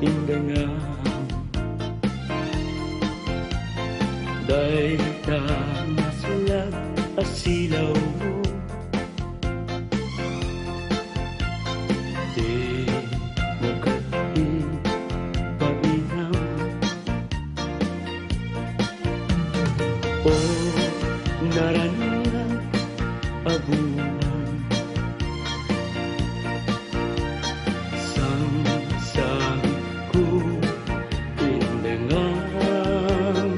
indangan dahil ta nasulat asilaw mo. Di mo kain painam o naranang abunan sang ko indangan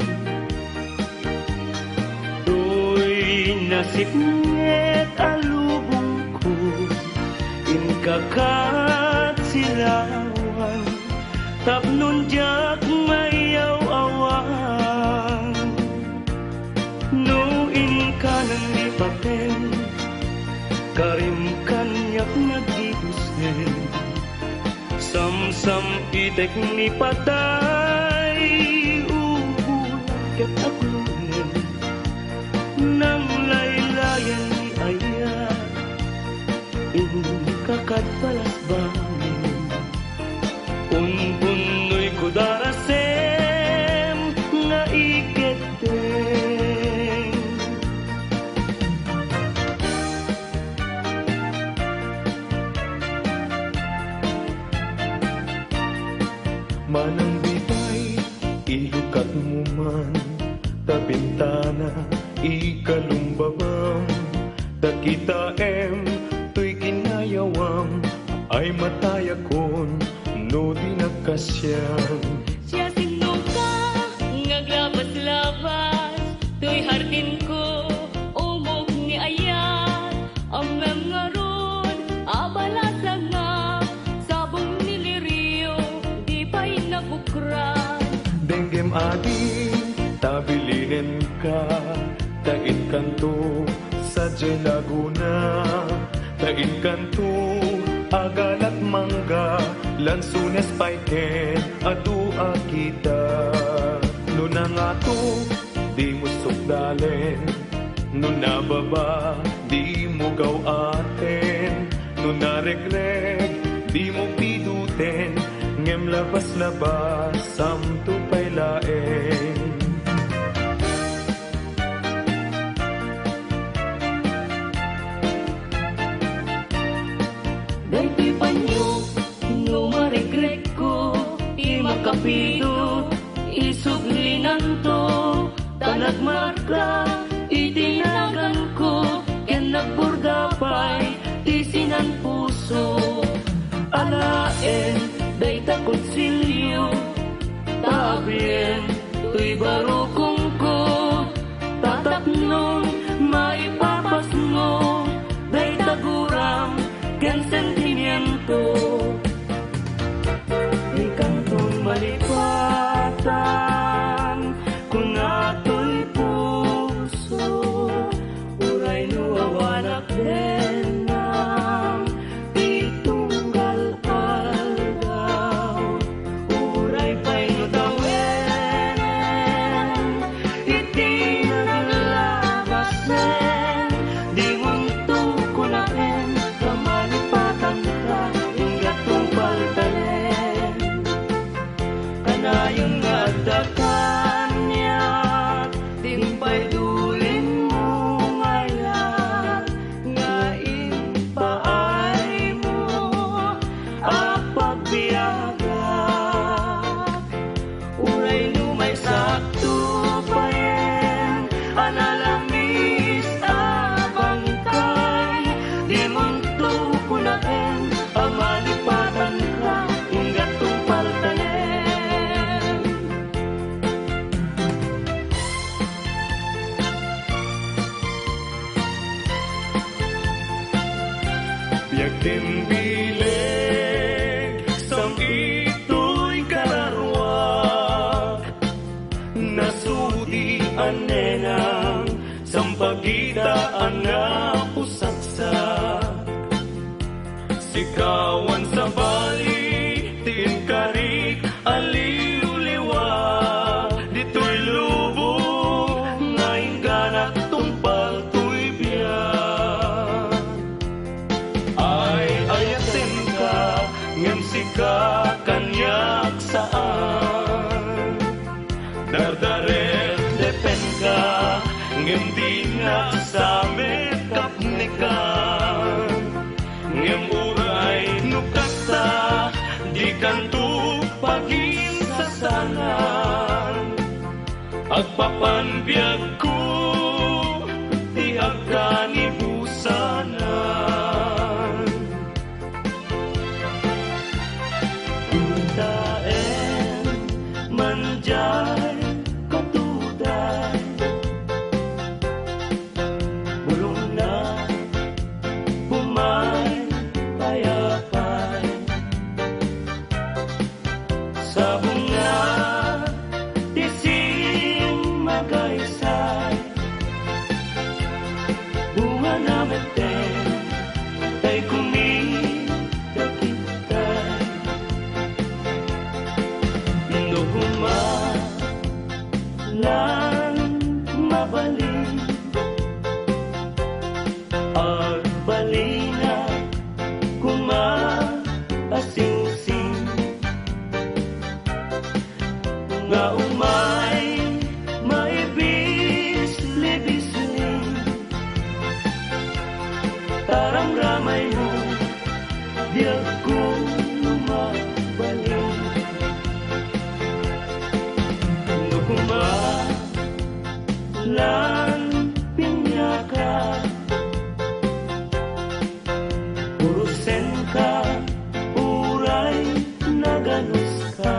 nasib nget alubong ko inkakat silawan tapnon jak mayaw awan no inkanan ni papel karim kanyak nagibusnen sam itek ni patay ubulat kat aglunen nang laylayan ni ayat inkakad palas bangin unbunoy ko darasem nga iketeng manang bitay ilukat mo man ta bintana ikalumbabam ta kita tuy kinayawam ay matayakon no di nakasyam siya sino ka ngaglabas-labas tuy hardin ko umog ni ayat ang ngaron abala sa nga sabong niliriyo di pa'y nabukran denggem adi tabilinen ka tain kanto sa Laguna tain kanto agalat mangga lansunes paiken adu akita nunang ato di mo sukdalen nunababa di mo gaw aten nunaregreg di mo piduten ngem labas-labas samto pailaen dahil panyo no maregret ko di makapido isuglinan to tanagmarka itinagan ko ken nagburdapay tisinan puso alaen day ta konsilyo tabien tuy barukong ko tatapnon maipapas mo day taguram ken sentimiento di kantong malipatan kung ato'y puso uray nuwawanak denang di tunggal aldaw uray pa'y nutawenen iti naglabasen di munto ko na rin kamalipatan ka yung gatong baltalen kanayon nga dakan niya timpay dulin mo ngayon nga ipaay mo apagbiyaga uray lumay sakto pa yen analamis abangkay di munto ko na rin amalipatan ka yung gatong paltalen biag din bileg sang ito'y kararwak nasudi anenang sampagitaan nga pusaksak sikawan sa bali tin karik aliw-liwa dito'y lubo ngayon ganak tumpal tuy biyak ay Agpapanbiyag ko ti agkanibusanan. Daen manjay katuday, bulong na pumay payapay sa bunga tising magaysay, bunga na meten tay kumikakitay. Nukuma lang mabalik agbalina kuma asing-sing nga umay maibis-libisling tarang ramay mo di ako lumabalik. Nukuma lang pinyaka urusen ka uray naganus ka.